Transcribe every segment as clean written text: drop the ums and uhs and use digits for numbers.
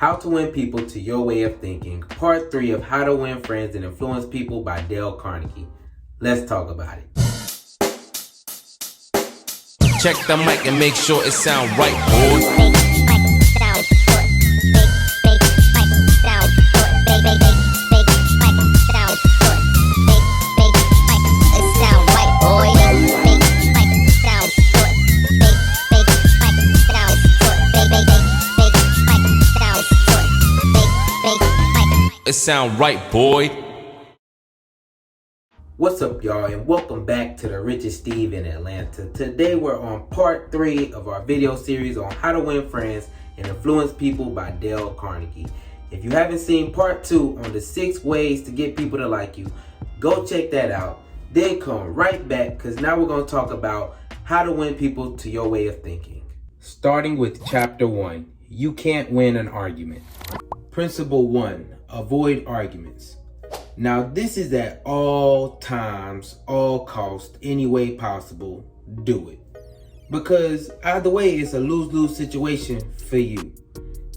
How to Win People to Your Way of Thinking, Part 3 of How to Win Friends and Influence People by Dale Carnegie. Let's talk about it. Check the mic and make sure it sound right, boy. It sound right, boy. What's up, y'all, and welcome back to the Richest Steve in Atlanta. Today we're on part 3 of our video series on How to Win Friends and Influence People by Dale Carnegie. If you haven't seen part 2 on the 6 ways to get people to like you, go check that out. Then come right back, because now we're going to talk about how to win people to your way of thinking. Starting with chapter 1, you can't win an argument. Principle 1, avoid arguments. Now this is at all times, all costs, any way possible, do it. Because either way, it's a lose-lose situation for you.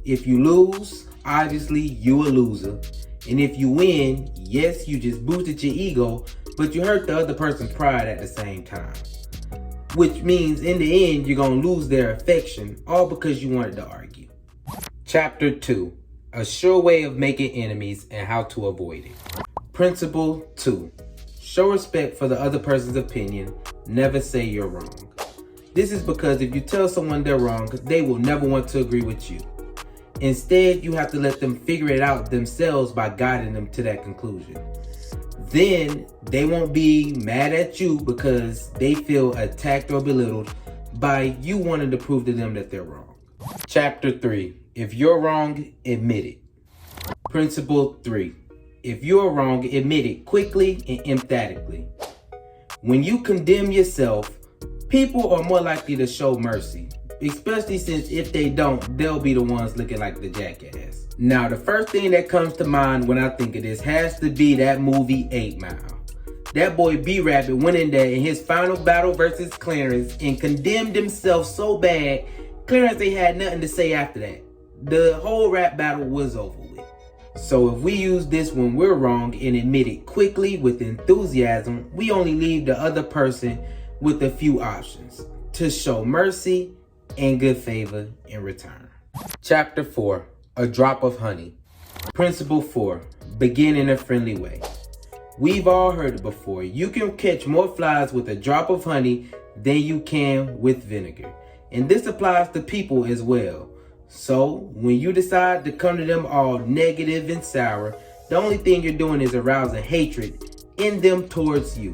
If you lose, obviously you a loser. And if you win, yes, you just boosted your ego, but you hurt the other person's pride at the same time. Which means in the end, you're gonna lose their affection, all because you wanted to argue. Chapter 2, a sure way of making enemies and how to avoid it. Principle 2, show respect for the other person's opinion. Never say you're wrong. This is because if you tell someone they're wrong, they will never want to agree with you. Instead, you have to let them figure it out themselves by guiding them to that conclusion. Then they won't be mad at you because they feel attacked or belittled by you wanting to prove to them that they're wrong. Chapter 3, if you're wrong, admit it. Principle 3, if you're wrong, admit it quickly and emphatically. When you condemn yourself, people are more likely to show mercy, especially since if they don't, they'll be the ones looking like the jackass. Now, the first thing that comes to mind when I think of this has to be that movie 8 Mile. That boy B-Rabbit went in there in his final battle versus Clarence and condemned himself so bad, Clarence ain't had nothing to say after that. The whole rap battle was over with. So if we use this when we're wrong and admit it quickly with enthusiasm, we only leave the other person with a few options to show mercy and good favor in return. Chapter 4, a drop of honey. Principle 4, begin in a friendly way. We've all heard it before. You can catch more flies with a drop of honey than you can with vinegar. And this applies to people as well. So when you decide to come to them all negative and sour, the only thing you're doing is arousing hatred in them towards you.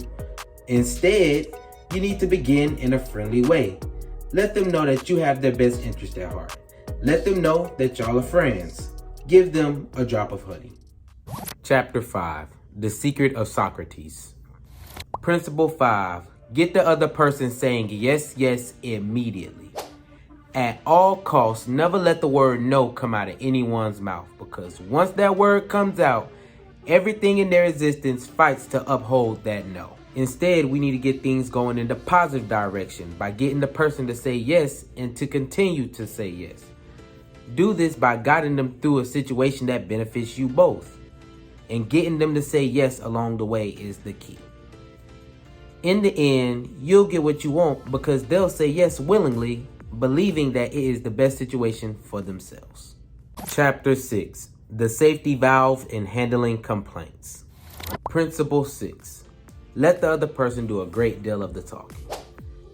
Instead, you need to begin in a friendly way. Let them know that you have their best interest at heart. Let them know that y'all are friends. Give them a drop of honey. Chapter 5, the secret of Socrates. Principle 5, get the other person saying yes, yes immediately. At all costs, never let the word no come out of anyone's mouth, because once that word comes out, everything in their existence fights to uphold that no. Instead, we need to get things going in the positive direction by getting the person to say yes and to continue to say yes. Do this by guiding them through a situation that benefits you both. And getting them to say yes along the way is the key. In the end, you'll get what you want because they'll say yes willingly, believing that it is the best situation for themselves. Chapter 6, the safety valve in handling complaints. Principle 6, let the other person do a great deal of the talking.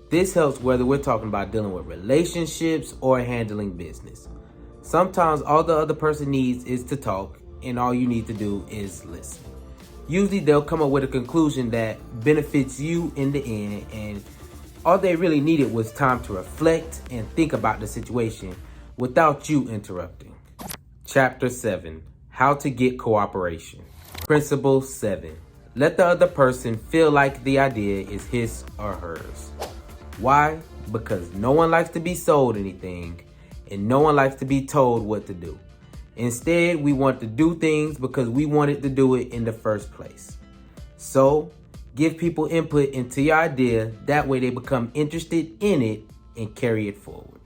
This helps whether we're talking about dealing with relationships or handling business. Sometimes all the other person needs is to talk, and all you need to do is listen. Usually they'll come up with a conclusion that benefits you in the end, and all they really needed was time to reflect and think about the situation without you interrupting. Chapter 7, how to get cooperation. Principle 7, let the other person feel like the idea is his or hers. Why? Because no one likes to be sold anything, and no one likes to be told what to do. Instead, we want to do things because we wanted to do it in the first place. So, give people input into your idea, that way they become interested in it and carry it forward.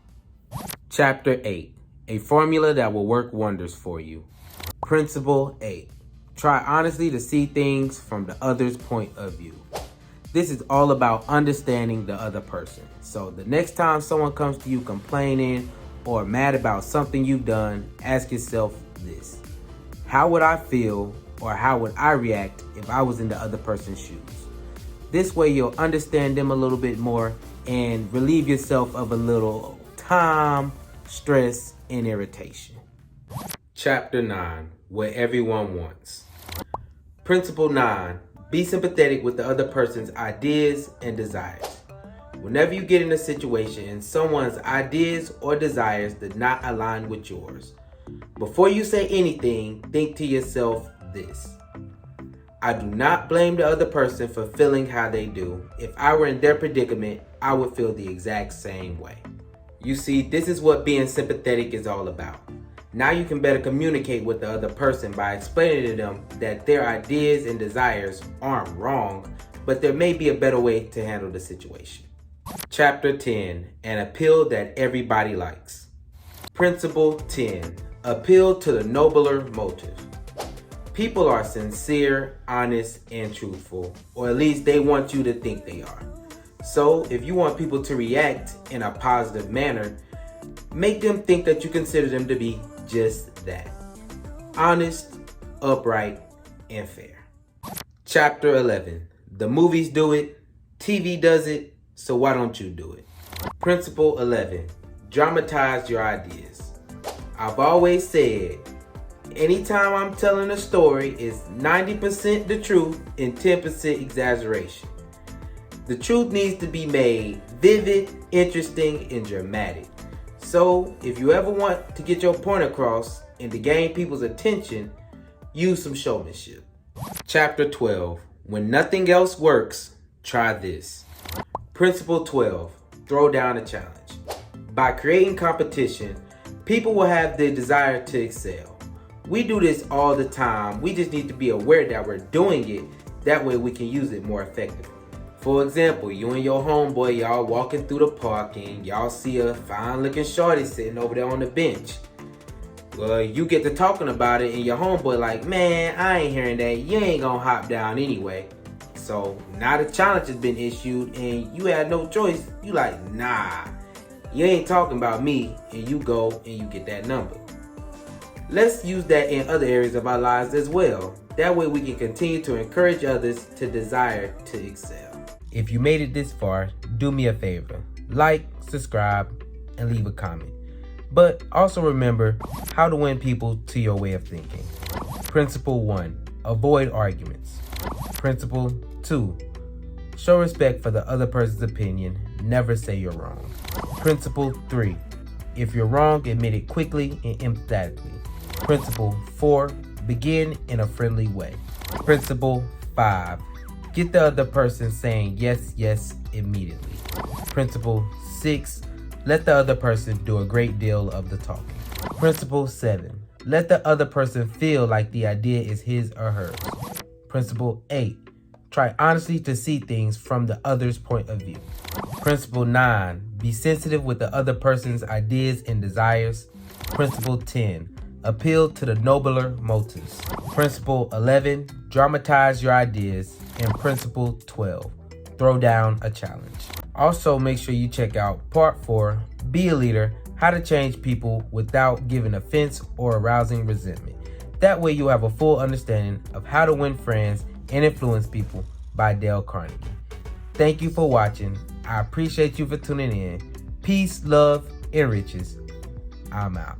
Chapter 8, A formula that will work wonders for you. Principle 8. Try honestly to see things from the other's point of view. This is all about understanding the other person. So the next time someone comes to you complaining or mad about something you've done, ask yourself this: how would I feel, or how would I react if I was in the other person's shoes? This way you'll understand them a little bit more and relieve yourself of a little time, stress, and irritation. Chapter 9, What Everyone Wants. Principle 9, be sympathetic with the other person's ideas and desires. Whenever you get in a situation and someone's ideas or desires do not align with yours, before you say anything, think to yourself this: I do not blame the other person for feeling how they do. If I were in their predicament, I would feel the exact same way. You see, this is what being sympathetic is all about. Now you can better communicate with the other person by explaining to them that their ideas and desires aren't wrong, but there may be a better way to handle the situation. Chapter 10, An Appeal That Everybody Likes. Principle 10, Appeal to the nobler motive. People are sincere, honest, and truthful, or at least they want you to think they are. So if you want people to react in a positive manner, make them think that you consider them to be just that: honest, upright, and fair. Chapter 11, The movies do it, TV does it, so why don't you do it? Principle 11, Dramatize your ideas. I've always said, anytime I'm telling a story, it's 90% the truth and 10% exaggeration. The truth needs to be made vivid, interesting, and dramatic. So if you ever want to get your point across and to gain people's attention, use some showmanship. Chapter 12, When nothing else works, try this. Principle 12, Throw down a challenge. By creating competition, people will have the desire to excel. We do this all the time. We just need to be aware that we're doing it. That way we can use it more effectively. For example, you and your homeboy, y'all walking through the park and y'all see a fine looking shorty sitting over there on the bench. Well, you get to talking about it and your homeboy like, man, I ain't hearing that. You ain't gonna hop down anyway. So now the challenge has been issued and you had no choice. You like, nah, you ain't talking about me, and you go and you get that number. Let's use that in other areas of our lives as well. That way we can continue to encourage others to desire to excel. If you made it this far, do me a favor. Like, subscribe, and leave a comment. But also remember how to win people to your way of thinking. Principle 1, avoid arguments. Principle 2, show respect for the other person's opinion. Never say you're wrong. Principle 3, if you're wrong, admit it quickly and emphatically. Principle 4, begin in a friendly way. Principle 5, get the other person saying yes, yes immediately. Principle 6, let the other person do a great deal of the talking. Principle 7, let the other person feel like the idea is his or hers. Principle 8, try honestly to see things from the other's point of view. Principle 9, be sensitive with the other person's ideas and desires. Principle 10, appeal to the nobler motives. Principle 11, dramatize your ideas. And Principle 12, throw down a challenge. Also, make sure you check out Part 4, Be a Leader, How to Change People Without Giving Offense or Arousing Resentment. That way you'll have a full understanding of how to win friends and influence people by Dale Carnegie. Thank you for watching. I appreciate you for tuning in. Peace, love, and riches. I'm out.